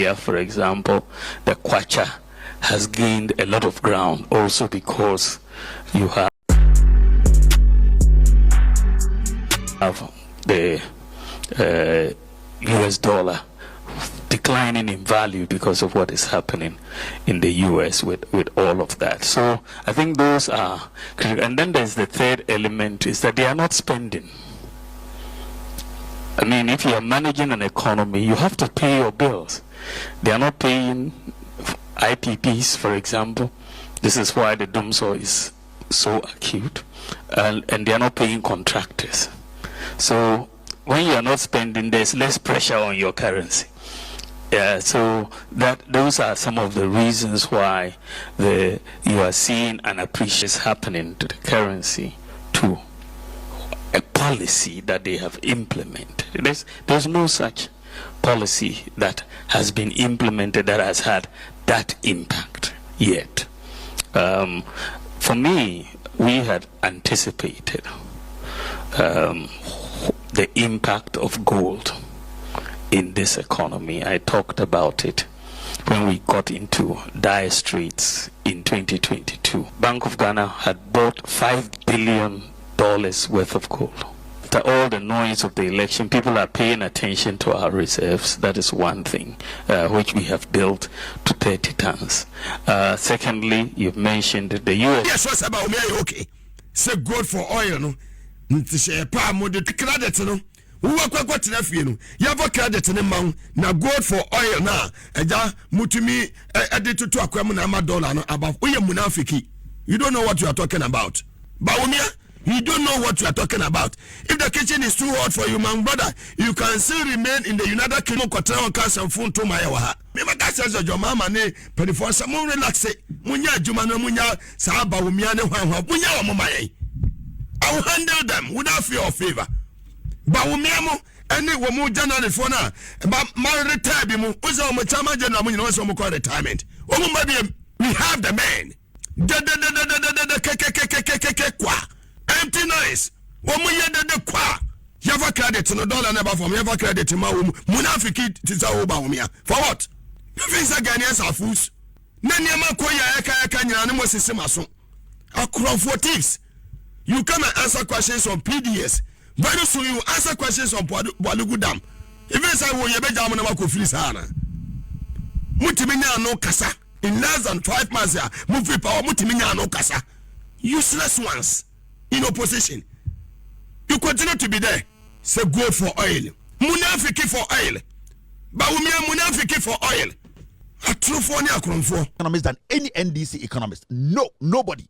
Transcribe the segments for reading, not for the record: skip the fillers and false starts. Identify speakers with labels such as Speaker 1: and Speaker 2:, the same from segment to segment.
Speaker 1: Here, for example, the kwacha has gained a lot of ground also because you have the US dollar declining in value because of what is happening in the US with all of that. So I think those are critical. And then there's the third element, is that they are not spending. I mean, if you are managing an economy, you have to pay your bills. They are not paying IPPs, for example. This is why the doomsday is so acute. And they are not paying contractors. So when you are not spending, there's less pressure on your currency. So those are some of the reasons why you are seeing an appreciation happening to the currency to a policy that they have implemented. There's no such policy that has been implemented that has had that impact yet. For me, we had anticipated the impact of gold in this economy. I talked about it when we got into dire straits in 2022. Bank of Ghana had bought $5 billion worth of gold. After all the noise of the election, people are paying attention to our reserves. That is one thing, which we have built to 30 tons. Secondly, you've mentioned the U.S.
Speaker 2: Yes, what's about me? Okay. Say gold for oil, no? Credit, no? Who are quite enough, you know? You have a credit in the mount. Now gold for oil now. And ya mutumi added to a $1 dollar above. We are munafiki. You don't know what you are talking about. Bawumia, you don't know what you are talking about. If the kitchen is too hot for you, my brother, you can still remain in the United Kingdom. Quatrain cast and phone to my waha. Remember that says your mama ne penny for some more relax. Munya Jumano Munya Saba Umiane Munya Mumay. I will handle them without fear or favor. Bawumia any woman January for now. But my retirement was on my time. General, you know, some call retirement. We have the man. Empty nice. Woman, the qua. You have a credit to $1 never from you have a credit to my Munafiki to Bawumia. For what? You think the Ghanaians are fools? Nanyama Koya Kanya Animals is Simason. A crowd for thieves. You come and answer questions on PDS. Very soon you answer questions on Walugu Dam. Even say wo yebe jamu na mako fili sana. Mutiminya no kasa. In less than 5 months ya, move power mutiminya no kasa. Useless ones in opposition. You continue to be there. Say go for oil. Munafiki for oil. Bawumia munafiki for oil. A true for
Speaker 3: economist than any NDC economist. No, nobody.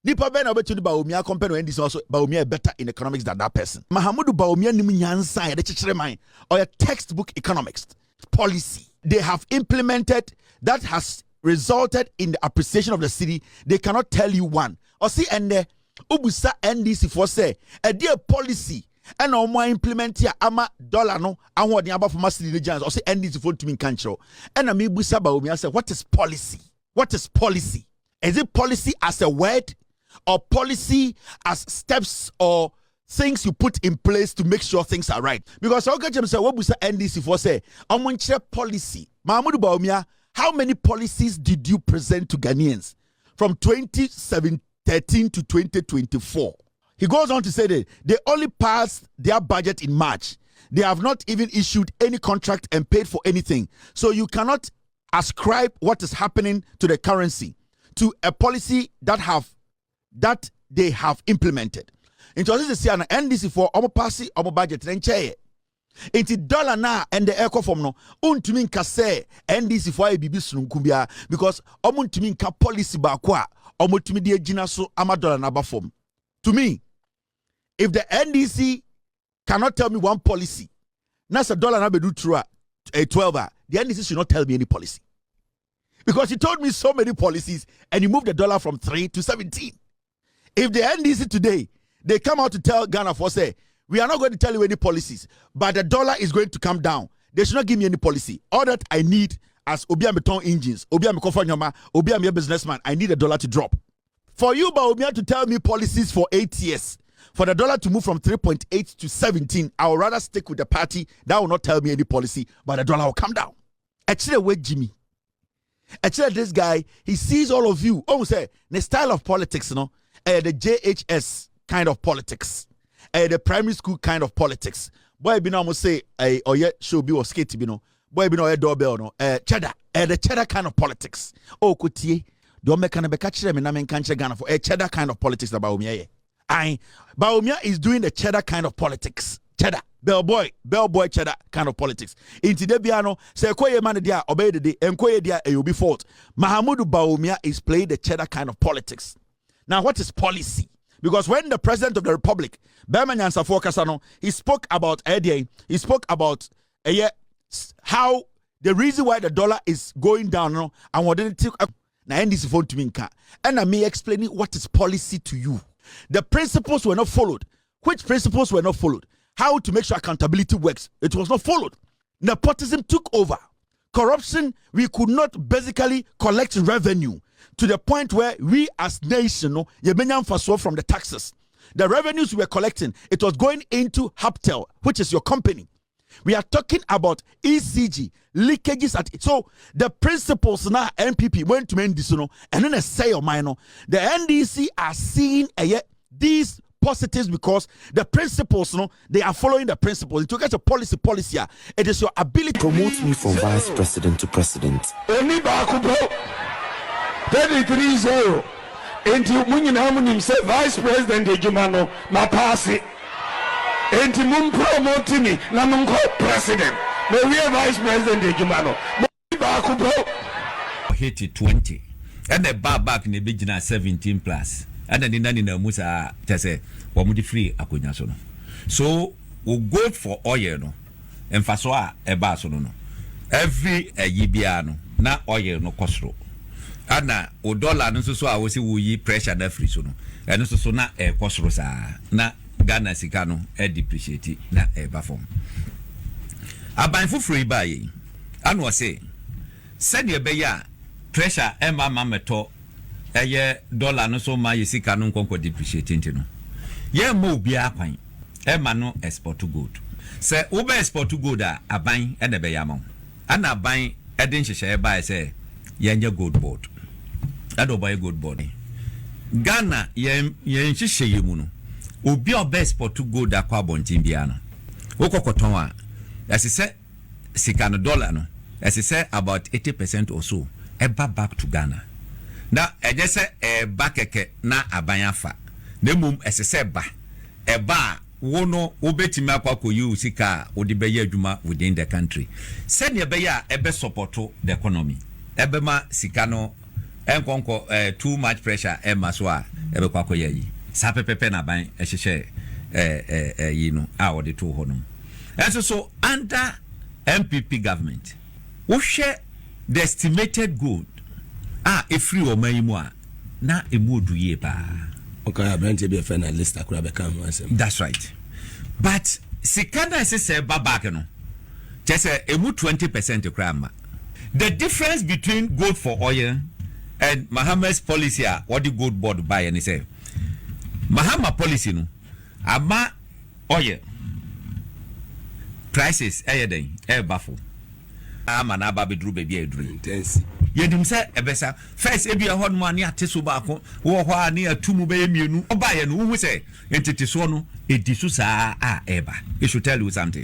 Speaker 3: Nipa ben obetuni Bawumia compare to NDC also Bawumia better in economics than that person. Mahamudu Bawumia nimu nyansa ya de chichere man or a textbook economics policy they have implemented that has resulted in the appreciation of the city. They cannot tell you one. Or see and ubusa NDC for say a dear policy and no more implement here ama dollar no and what the above for city regions or say NDC for to me control. And I mean busa Bawumia say what is policy? What is policy? Is it policy as a word? Or policy as steps or things you put in place to make sure things are right? Because I'll get say what we say NDC for say policy. Mahmoud Bawumia, how many policies did you present to Ghanaians from 2013 to 2024? He goes on to say that they only passed their budget in March. They have not even issued any contract and paid for anything. So you cannot ascribe what is happening to the currency to a policy that they have implemented. Into this is an NDC for pass budget and chair. Into dollar na and the echo from no untumin kase NDC for a bibi sunkumbia because omuntumin ka policy bakwa omutumi de gina so $1 na form. To me, if the NDC cannot tell me one policy, that's $1 na be do through a 12, the NDC should not tell me any policy. Because he told me so many policies and he moved the dollar from 3 to 17. If the NDC today, they come out to tell Ghana for say, we are not going to tell you any policies, but the dollar is going to come down. They should not give me any policy. All that I need as Obia Beton engines, Obia Mekofanyama, Obia businessman, I need the dollar to drop. For you, Bawumia, to tell me policies for 8 years, for the dollar to move from 3.8 to 17, I would rather stick with the party that will not tell me any policy, but the dollar will come down. Actually, wait, Jimmy. Actually, this guy, he sees all of you. Oh, say the style of politics, the JHS kind of politics, the primary school kind of politics. Boy, be no say, or yet should be or skate, you know. Boy, be no doorbell, no, cheddar, the cheddar kind of politics. Oh, kutie, don't make an catch them and I mean can't Ghana for a cheddar kind of politics that Bawumia. Bawumia is doing the cheddar kind of politics. Cheddar, bellboy cheddar kind of politics. Into the piano, say koye man dia obey the day, and koye dia you be fault. Mahamudu Bawumia is playing the cheddar kind of politics. Now, what is policy? Because when the president of the republic, Berman Kasano, he spoke about Adorye, he spoke about how the reason why the dollar is going down, and what didn't take now NDC phone to me, and I may explaining what is policy to you. The principles were not followed. Which principles were not followed? How to make sure accountability works. It was not followed. Nepotism took over. Corruption, we could not basically collect revenue to the point where we as nation, from the taxes. The revenues we were collecting, it was going into Haptel, which is your company. We are talking about ECG, leakages at it. So the principles now NPP went to NDC, and then a say of mine. The NDC are seeing these positives because the principles, they are following the principles. To get a policy, it is your ability.
Speaker 4: Promote me from vice president to president.
Speaker 5: 33-0. Enti munyina say vice president ejumano ma pass it. Enti mum promote me na mum call president. Me we vice president ejumano. Ba ku bro.
Speaker 6: Hit 20. And the bar back ne bigina 17 plus. And then nani na musa tese wa mudi free akonya so no. So we go for oil no. Emfaso a eba so no. Every yibia no na oil no kosro. Ana o dollar no so a wo se wo yi pressure na free so no eno so na kosoro sa na Ghana sika no depreciate na ba form aban foforo ba yi ana o se said ye be ya pressure ma meto dollar no so ma ye sika no nkonko depreciate ntino ye ma obi akwan ma no export to gold se wo be export to gold a aban na be ya ma ana aban de nhyehyɛ ba se ye gold board Adorye good body. Ghana yen hihye yemu no. Obi obest for to go da kwa bontin bia no. Wokokoton a asese sika no dollar no. Asese about 80% or so eba back to Ghana. Na eje se back keke na abanyafa. Na mum asese ba. Eba wono obetimi akwako yu sika odi beye adwuma within the country. Said ye be ebe support the economy. Ebe ma sika no enkonko too much pressure so a ebe kwako yi sa pepepe na ban ehyehe yi no a ode to ho no enso so under MPP government wo hwe the estimated good free o mayimu a na emu oduye ba
Speaker 2: okay abranti be fe na list akura be kan ansem.
Speaker 6: That's right, but sikanda se babak no just emu 20% krama. The difference between gold for oil and Mahama's policy what the gold board buy and he say Mahama policy no ama oil prices baffle ama na ba bedru baby edru
Speaker 2: intense
Speaker 6: yedim say ebesa first ebi a hon money ateso ba ko wo ho a ne atumu be mienu oba ye no hu say entete so no edisu saa eba. It should tell you something.